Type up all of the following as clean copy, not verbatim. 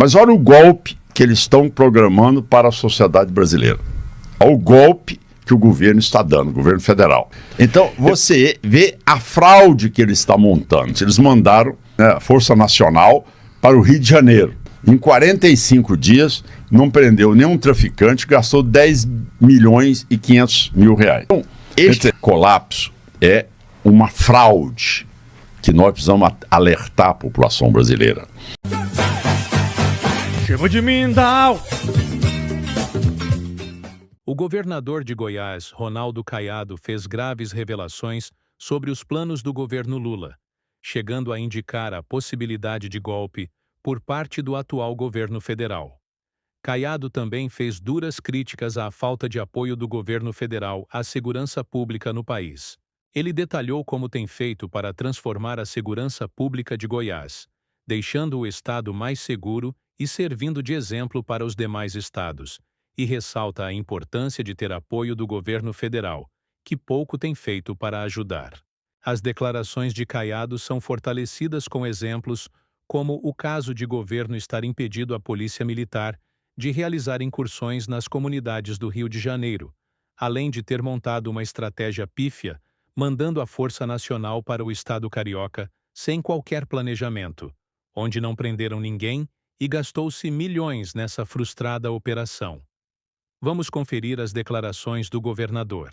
Mas olha o golpe que eles estão programando para a sociedade brasileira. Olha o golpe que o governo está dando, o governo federal. Então, você vê a fraude que ele está montando. Eles mandaram, né, a Força Nacional para o Rio de Janeiro. Em 45 dias, não prendeu nenhum traficante, gastou 10 milhões e 500 mil reais. Então, este colapso é uma fraude que nós precisamos alertar a população brasileira. Chama de Mindau! O governador de Goiás, Ronaldo Caiado, fez graves revelações sobre os planos do governo Lula, chegando a indicar a possibilidade de golpe por parte do atual governo federal. Caiado também fez duras críticas à falta de apoio do governo federal à segurança pública no país. Ele detalhou como tem feito para transformar a segurança pública de Goiás, deixando o estado mais seguro e servindo de exemplo para os demais estados, e ressalta a importância de ter apoio do governo federal, que pouco tem feito para ajudar. As declarações de Caiado são fortalecidas com exemplos como o caso de governo estar impedindo a Polícia Militar de realizar incursões nas comunidades do Rio de Janeiro, além de ter montado uma estratégia pífia, mandando a Força Nacional para o estado carioca sem qualquer planejamento, onde não prenderam ninguém e gastou-se milhões nessa frustrada operação. Vamos conferir as declarações do governador.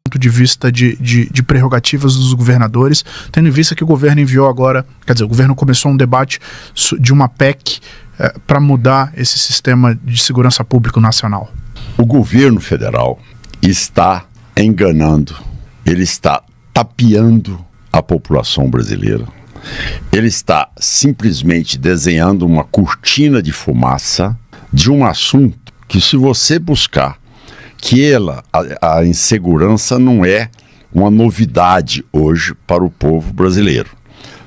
Ponto de vista de prerrogativas dos governadores, tendo em vista que o governo enviou agora, quer dizer, o governo começou um debate de uma PEC para mudar esse sistema de segurança pública nacional. O governo federal está enganando, ele está tapeando a população brasileira. Ele está simplesmente desenhando uma cortina de fumaça de um assunto que, se você buscar, que a insegurança não é uma novidade hoje para o povo brasileiro.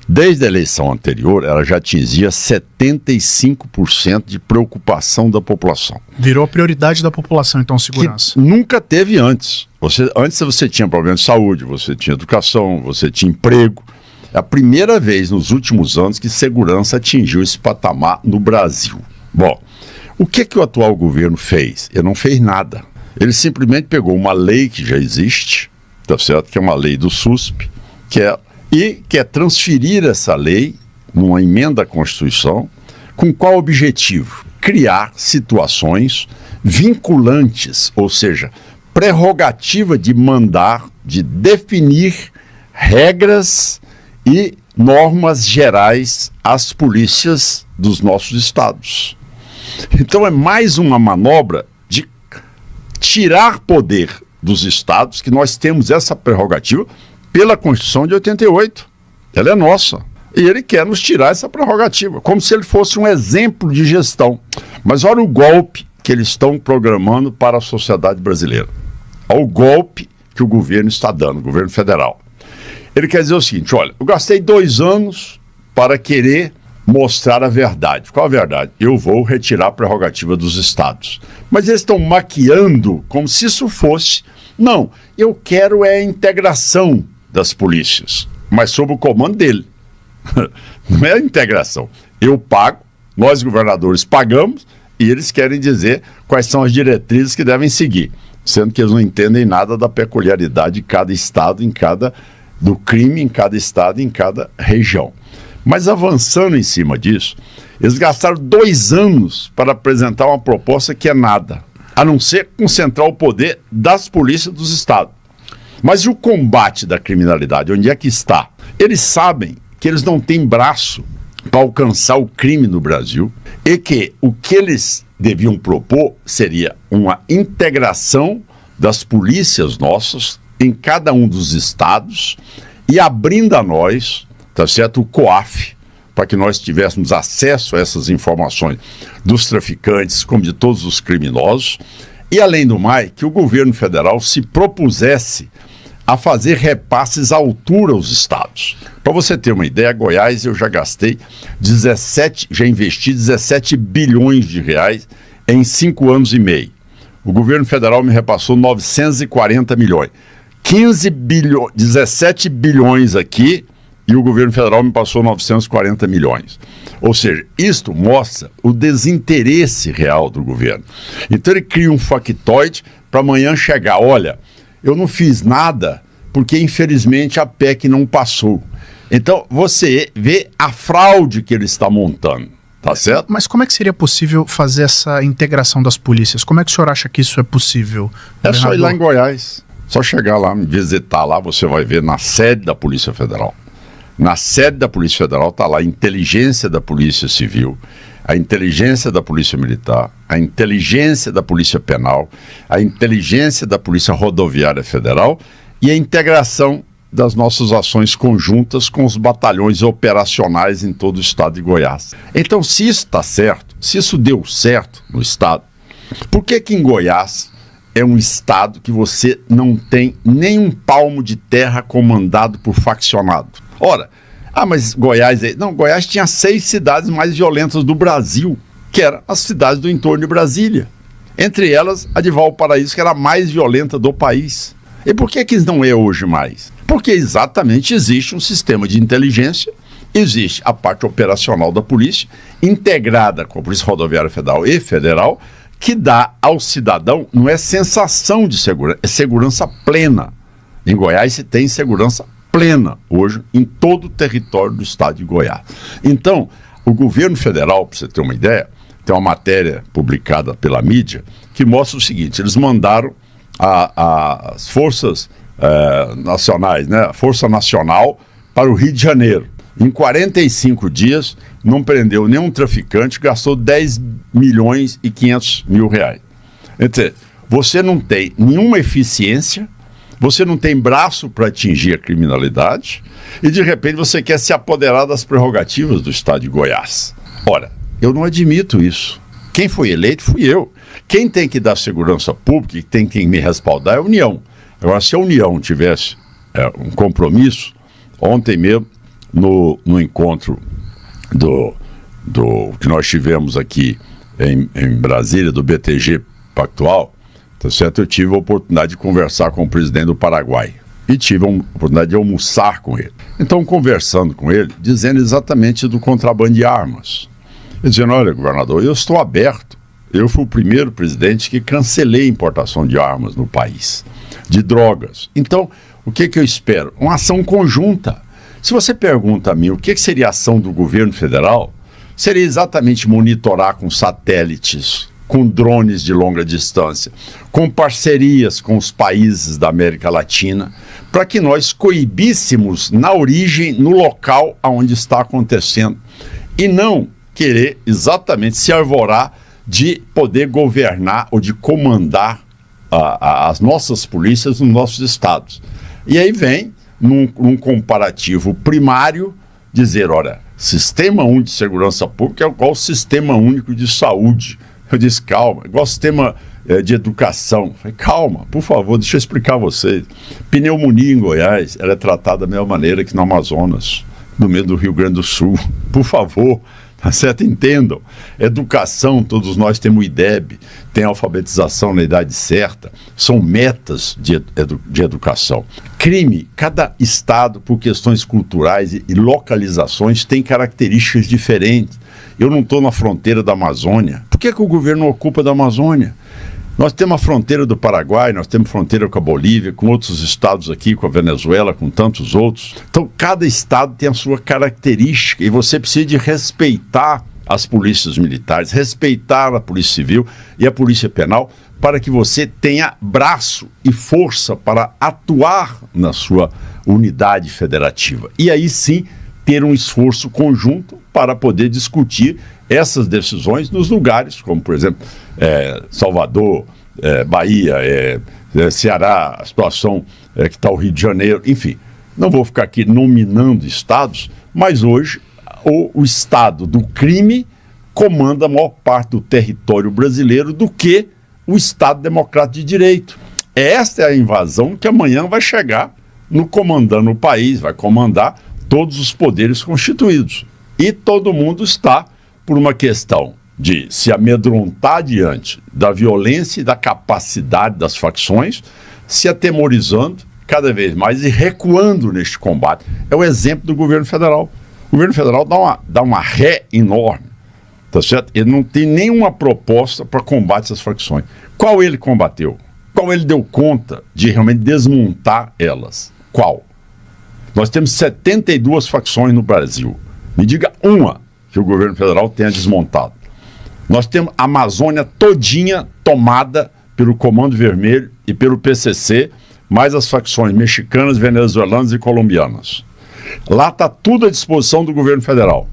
Desde a eleição anterior, ela já atingia 75% de preocupação da população. Virou a prioridade da população, então, segurança. Que nunca teve antes. Antes você tinha problema de saúde, você tinha educação, você tinha emprego. É a primeira vez nos últimos anos que segurança atingiu esse patamar no Brasil. Bom, o que o atual governo fez? Ele não fez nada. Ele simplesmente pegou uma lei que já existe, tá certo? Que é uma lei do SUSP, e quer transferir essa lei numa emenda à Constituição, com qual objetivo? Criar situações vinculantes, ou seja, prerrogativa de mandar, de definir regras e normas gerais às polícias dos nossos estados. Então é mais uma manobra de tirar poder dos estados, que nós temos essa prerrogativa pela Constituição de 88. Ela é nossa. E ele quer nos tirar essa prerrogativa, como se ele fosse um exemplo de gestão. Mas olha o golpe que eles estão programando para a sociedade brasileira. Olha o golpe que o governo está dando, o governo federal. Ele quer dizer o seguinte: olha, eu gastei 2 anos para querer mostrar a verdade. Qual a verdade? Eu vou retirar a prerrogativa dos estados. Mas eles estão maquiando como se isso fosse... Não, eu quero a integração das polícias, mas sob o comando dele. Não é a integração. Eu pago, nós governadores pagamos, e eles querem dizer quais são as diretrizes que devem seguir, sendo que eles não entendem nada da peculiaridade de cada estado, do crime em cada estado, em cada região. Mas avançando em cima disso, eles gastaram 2 anos para apresentar uma proposta que é nada, a não ser concentrar o poder das polícias dos estados. Mas e o combate da criminalidade? Onde é que está? Eles sabem que eles não têm braço para alcançar o crime no Brasil e que o que eles deviam propor seria uma integração das polícias nossas em cada um dos estados e abrindo a nós, tá certo, o COAF, para que nós tivéssemos acesso a essas informações dos traficantes, como de todos os criminosos, e além do mais, que o governo federal se propusesse a fazer repasses à altura aos estados. Para você ter uma ideia, Goiás eu já investi 17 bilhões de reais em 5 anos e meio. O governo federal me repassou 940 milhões. 17 bilhões aqui e o governo federal me passou 940 milhões. Ou seja, isto mostra o desinteresse real do governo. Então ele cria um factoide para amanhã chegar, olha, eu não fiz nada porque infelizmente a PEC não passou. Então você vê a fraude que ele está montando, tá certo? Mas como é que seria possível fazer essa integração das polícias? Como é que o senhor acha que isso é possível? É só ir lá em Goiás, só chegar lá, me visitar lá, você vai ver na sede da Polícia Federal. Na sede da Polícia Federal está lá a inteligência da Polícia Civil, a inteligência da Polícia Militar, a inteligência da Polícia Penal, a inteligência da Polícia Rodoviária Federal e a integração das nossas ações conjuntas com os batalhões operacionais em todo o estado de Goiás. Então, se isso está certo, se isso deu certo no estado, por que que em Goiás é um estado que você não tem nem um palmo de terra comandado por faccionado? Ora, mas Goiás... Não, Goiás tinha 6 cidades mais violentas do Brasil, que eram as cidades do entorno de Brasília. Entre elas, a de Valparaíso, que era a mais violenta do país. E por que não é hoje mais? Porque exatamente existe um sistema de inteligência, existe a parte operacional da polícia, integrada com a Polícia Rodoviária Federal e Federal, que dá ao cidadão, não é sensação de segurança, é segurança plena. Em Goiás se tem segurança plena hoje em todo o território do estado de Goiás. Então, o governo federal, para você ter uma ideia, tem uma matéria publicada pela mídia que mostra o seguinte: eles mandaram as forças nacionais, né, a Força Nacional para o Rio de Janeiro. Em 45 dias, não prendeu nenhum traficante, gastou 10 milhões e 500 mil reais. Então, você não tem nenhuma eficiência, você não tem braço para atingir a criminalidade e, de repente, você quer se apoderar das prerrogativas do estado de Goiás. Ora, eu não admito isso. Quem foi eleito fui eu. Quem tem que dar segurança pública e tem que me respaldar é a União. Agora, se a União tivesse um compromisso, ontem mesmo, no encontro do que nós tivemos aqui em Brasília, do BTG Pactual, tá certo? Eu tive a oportunidade de conversar com o presidente do Paraguai e tive a oportunidade de almoçar com ele. Então, conversando com ele, dizendo exatamente do contrabando de armas. Ele dizendo, olha, governador, eu estou aberto. Eu fui o primeiro presidente que cancelei a importação de armas no país, de drogas. Então, o que eu espero? Uma ação conjunta. Se você pergunta a mim o que seria a ação do governo federal, seria exatamente monitorar com satélites, com drones de longa distância, com parcerias com os países da América Latina, para que nós coibíssemos na origem, no local onde está acontecendo, e não querer exatamente se arvorar de poder governar ou de comandar as nossas polícias nos nossos estados. E aí vem, num comparativo primário, dizer, olha, Sistema Único de Segurança Pública é igual o Sistema Único de Saúde. Eu disse, calma, igual o Sistema de Educação. Eu falei, calma, por favor, deixa eu explicar a vocês. Pneumonia em Goiás, ela é tratada da mesma maneira que no Amazonas, no meio do Rio Grande do Sul. Por favor, tá certo? Entendam. Educação, todos nós temos o IDEB, tem alfabetização na idade certa, são metas de educação. Crime, cada estado, por questões culturais e localizações, tem características diferentes. Eu não estou na fronteira da Amazônia. Por que o governo ocupa da Amazônia? Nós temos a fronteira do Paraguai, nós temos fronteira com a Bolívia, com outros estados aqui, com a Venezuela, com tantos outros. Então, cada estado tem a sua característica e você precisa de respeitar as polícias militares, respeitar a Polícia Civil e a Polícia Penal para que você tenha braço e força para atuar na sua unidade federativa. E aí sim, ter um esforço conjunto para poder discutir essas decisões nos lugares, como por exemplo, Salvador, Bahia, Ceará, a situação que está o Rio de Janeiro, enfim. Não vou ficar aqui nominando estados, mas hoje o estado do crime comanda a maior parte do território brasileiro do que o Estado Democrático de Direito. Esta é a invasão que amanhã vai chegar no comandando o país, vai comandar todos os poderes constituídos. E todo mundo está por uma questão de se amedrontar diante da violência e da capacidade das facções, se atemorizando, cada vez mais e recuando neste combate. É o exemplo do governo federal. O governo federal dá uma ré enorme, tá certo? Ele não tem nenhuma proposta para combate às facções. Qual ele combateu? Qual ele deu conta de realmente desmontar elas? Qual? Nós temos 72 facções no Brasil. Me diga uma que o governo federal tenha desmontado. Nós temos a Amazônia todinha tomada pelo Comando Vermelho e pelo PCC, mais as facções mexicanas, venezuelanas e colombianas. Lá está tudo à disposição do governo federal.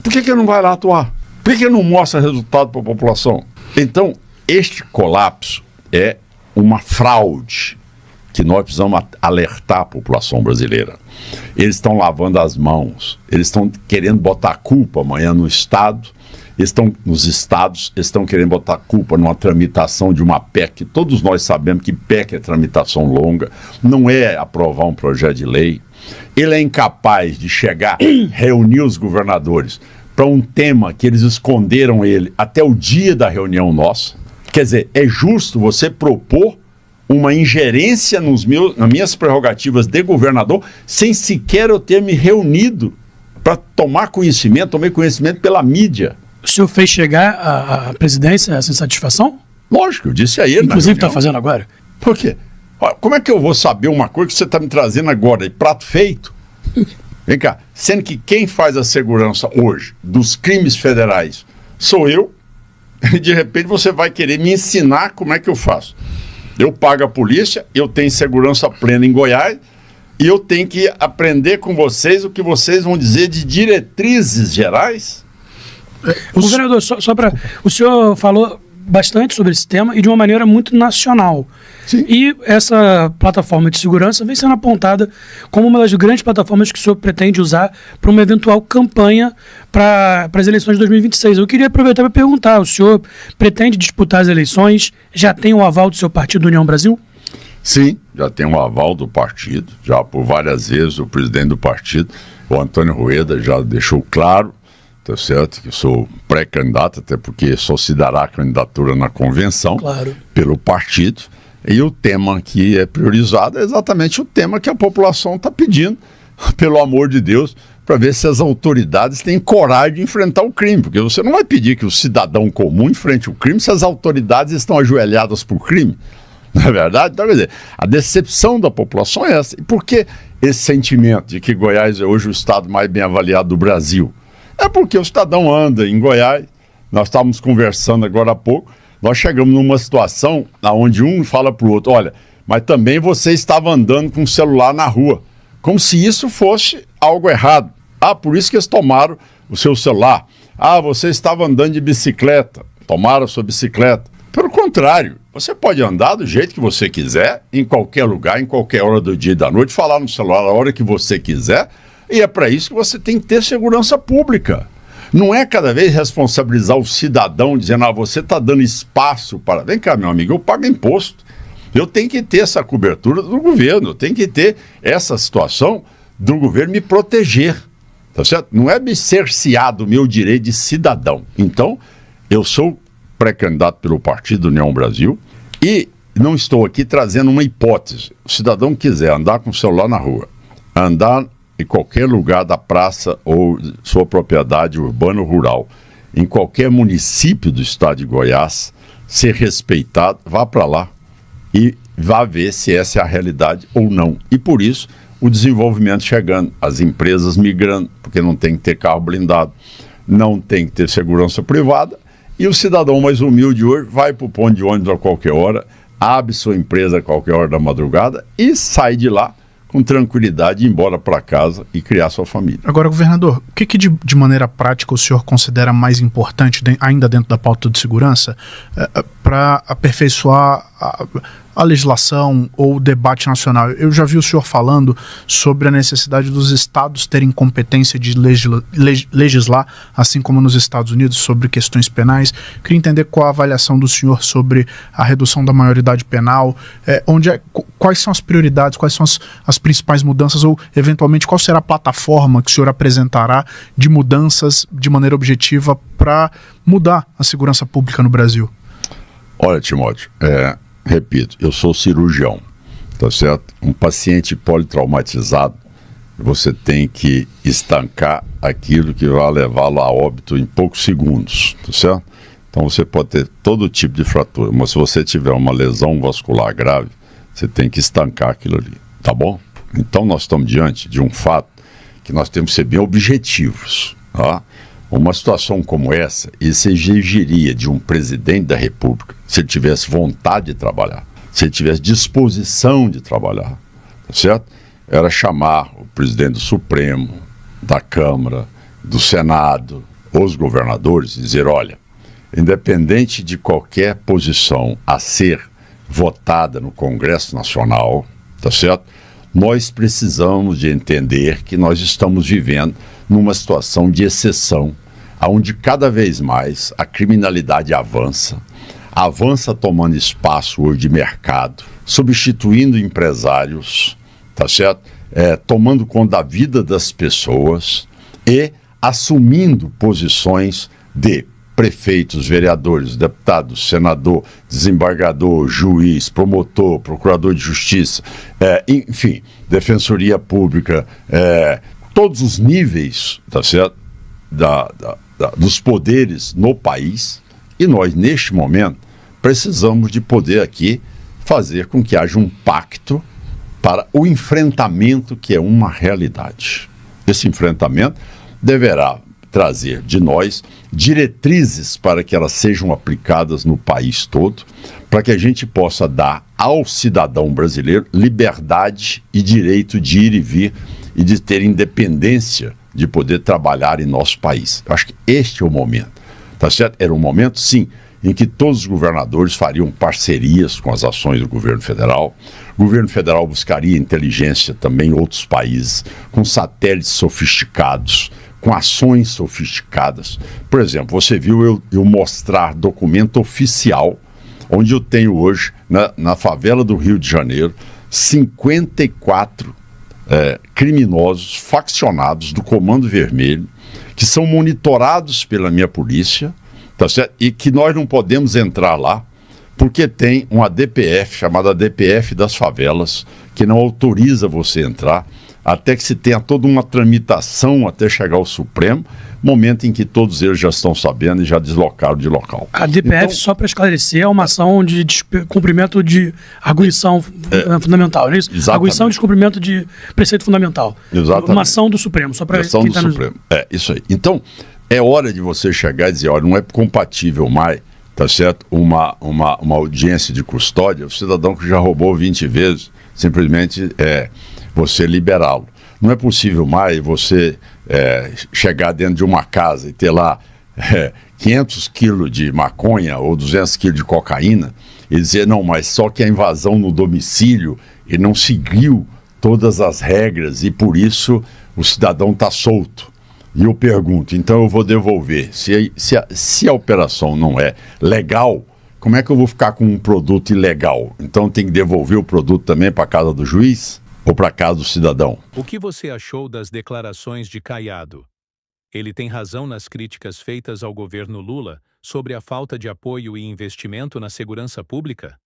Por que ele não vai lá atuar? Por que ele não mostra resultado para a população? Então, este colapso é uma fraude que nós precisamos alertar a população brasileira. Eles estão lavando as mãos, eles estão querendo botar a culpa amanhã no Estado, nos estados, estão querendo botar a culpa numa tramitação de uma PEC. Todos nós sabemos que PEC é tramitação longa, não é aprovar um projeto de lei. Ele é incapaz de chegar, reunir os governadores para um tema que eles esconderam ele até o dia da reunião nossa. Quer dizer, é justo você propor uma ingerência nas minhas prerrogativas de governador sem sequer eu ter me reunido para tomei conhecimento pela mídia. O senhor fez chegar à presidência essa insatisfação? Lógico, eu disse a ele. Inclusive está fazendo agora? Por quê? Como é que eu vou saber uma coisa que você está me trazendo agora, de prato feito? Vem cá, sendo que quem faz a segurança hoje dos crimes federais sou eu, e de repente você vai querer me ensinar como é que eu faço. Eu pago a polícia, eu tenho segurança plena em Goiás, e eu tenho que aprender com vocês o que vocês vão dizer de diretrizes gerais. Governador, só para... O senhor falou bastante sobre esse tema e de uma maneira muito nacional. Sim. E essa plataforma de segurança vem sendo apontada como uma das grandes plataformas que o senhor pretende usar para uma eventual campanha para as eleições de 2026. Eu queria aproveitar para perguntar, o senhor pretende disputar as eleições? Já tem o aval do seu partido União Brasil? Sim, já tem um aval do partido, já por várias vezes o presidente do partido, o Antônio Rueda, já deixou claro, tá certo, que eu sou pré-candidato, até porque só se dará a candidatura na convenção, claro, pelo partido. E o tema que é priorizado é exatamente o tema que a população está pedindo, pelo amor de Deus, para ver se as autoridades têm coragem de enfrentar o crime. Porque você não vai pedir que o cidadão comum enfrente o crime se as autoridades estão ajoelhadas por crime. Não é verdade? Então, quer dizer, a decepção da população é essa. E por que esse sentimento de que Goiás é hoje o estado mais bem avaliado do Brasil? É porque o cidadão anda em Goiás, nós estávamos conversando agora há pouco, nós chegamos numa situação onde um fala para o outro, olha, mas também você estava andando com o celular na rua, como se isso fosse algo errado. Ah, por isso que eles tomaram o seu celular. Ah, você estava andando de bicicleta, tomaram a sua bicicleta. Pelo contrário, você pode andar do jeito que você quiser, em qualquer lugar, em qualquer hora do dia e da noite, falar no celular a hora que você quiser, e é para isso que você tem que ter segurança pública. Não é cada vez responsabilizar o cidadão dizendo, você está dando espaço para... Vem cá, meu amigo, eu pago imposto. Eu tenho que ter essa cobertura do governo, eu tenho que ter essa situação do governo me proteger, tá certo? Não é me cercear do meu direito de cidadão. Então, eu sou pré-candidato pelo Partido União Brasil e não estou aqui trazendo uma hipótese. O cidadão quiser andar com o celular na rua, andar em qualquer lugar da praça ou sua propriedade urbana ou rural, em qualquer município do estado de Goiás, ser respeitado, vá para lá e vá ver se essa é a realidade ou não. E por isso, o desenvolvimento chegando, as empresas migrando, porque não tem que ter carro blindado, não tem que ter segurança privada, e o cidadão mais humilde hoje vai para o ponto de ônibus a qualquer hora, abre sua empresa a qualquer hora da madrugada e sai de lá com tranquilidade, ir embora para casa e criar sua família. Agora, governador, o que de maneira prática o senhor considera mais importante, ainda dentro da pauta de segurança, para aperfeiçoar a legislação ou o debate nacional? Eu já vi o senhor falando sobre a necessidade dos estados terem competência de legislar, assim como nos Estados Unidos, sobre questões penais. Queria entender qual a avaliação do senhor sobre a redução da maioridade penal, quais são as prioridades, quais são as principais mudanças, ou eventualmente qual será a plataforma que o senhor apresentará de mudanças de maneira objetiva para mudar a segurança pública no Brasil? Olha, Timóteo, repito, eu sou cirurgião. tá certo? Um paciente politraumatizado, você tem que estancar aquilo que vai levá-lo a óbito em poucos segundos, tá certo? Então você pode ter todo tipo de fratura, mas se você tiver uma lesão vascular grave, você tem que estancar aquilo ali, tá bom? Então nós estamos diante de um fato que nós temos que ser bem objetivos, tá? Uma situação como essa, isso exigiria de um presidente da República, se ele tivesse vontade de trabalhar, se ele tivesse disposição de trabalhar, tá certo? Era chamar o presidente do Supremo, da Câmara, do Senado, os governadores e dizer, olha, independente de qualquer posição a ser votada no Congresso Nacional, tá certo? Nós precisamos de entender que nós estamos vivendo numa situação de exceção, onde cada vez mais a criminalidade avança tomando espaço hoje de mercado, substituindo empresários, tá certo? Tomando conta da vida das pessoas e assumindo posições de prefeitos, vereadores, deputados, senador, desembargador, juiz, promotor, procurador de justiça, enfim, defensoria pública, todos os níveis, tá certo? Dos poderes no país, e nós, neste momento, precisamos de poder aqui fazer com que haja um pacto para o enfrentamento que é uma realidade. Esse enfrentamento deverá trazer de nós diretrizes para que elas sejam aplicadas no país todo, para que a gente possa dar ao cidadão brasileiro liberdade e direito de ir e vir e de ter independência de poder trabalhar em nosso país. Eu acho que este é o momento, tá certo? Era um momento, sim, em que todos os governadores fariam parcerias com as ações do governo federal. O governo federal buscaria inteligência também em outros países, com satélites sofisticados, com ações sofisticadas. Por exemplo, você viu eu mostrar documento oficial, onde eu tenho hoje, na favela do Rio de Janeiro, 54 criminosos faccionados do Comando Vermelho, que são monitorados pela minha polícia, tá certo? E que nós não podemos entrar lá, porque tem uma DPF, chamada DPF das favelas, que não autoriza você entrar, até que se tenha toda uma tramitação até chegar ao Supremo, momento em que todos eles já estão sabendo e já deslocaram de local. A DPF, então, só para esclarecer, é uma ação de cumprimento de arguição fundamental, não é isso? Exatamente. Arguição e descumprimento de preceito fundamental. Exatamente. Uma ação do Supremo, só para quem está no Supremo. Isso aí. Então, é hora de você chegar e dizer, olha, não é compatível mais, tá certo? Uma audiência de custódia, o cidadão que já roubou 20 vezes, simplesmente você liberá-lo. Não é possível mais você chegar dentro de uma casa e ter lá 500 quilos de maconha ou 200 quilos de cocaína e dizer, não, mas só que a invasão no domicílio e não seguiu todas as regras e por isso o cidadão está solto. E eu pergunto, então eu vou devolver. Se a operação não é legal, como é que eu vou ficar com um produto ilegal? Então tem que devolver o produto também para a casa do juiz? Ou para casa do cidadão? O que você achou das declarações de Caiado? Ele tem razão nas críticas feitas ao governo Lula sobre a falta de apoio e investimento na segurança pública?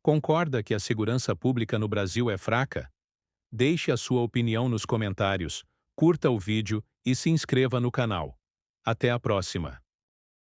Concorda que a segurança pública no Brasil é fraca? Deixe a sua opinião nos comentários, curta o vídeo e se inscreva no canal. Até a próxima!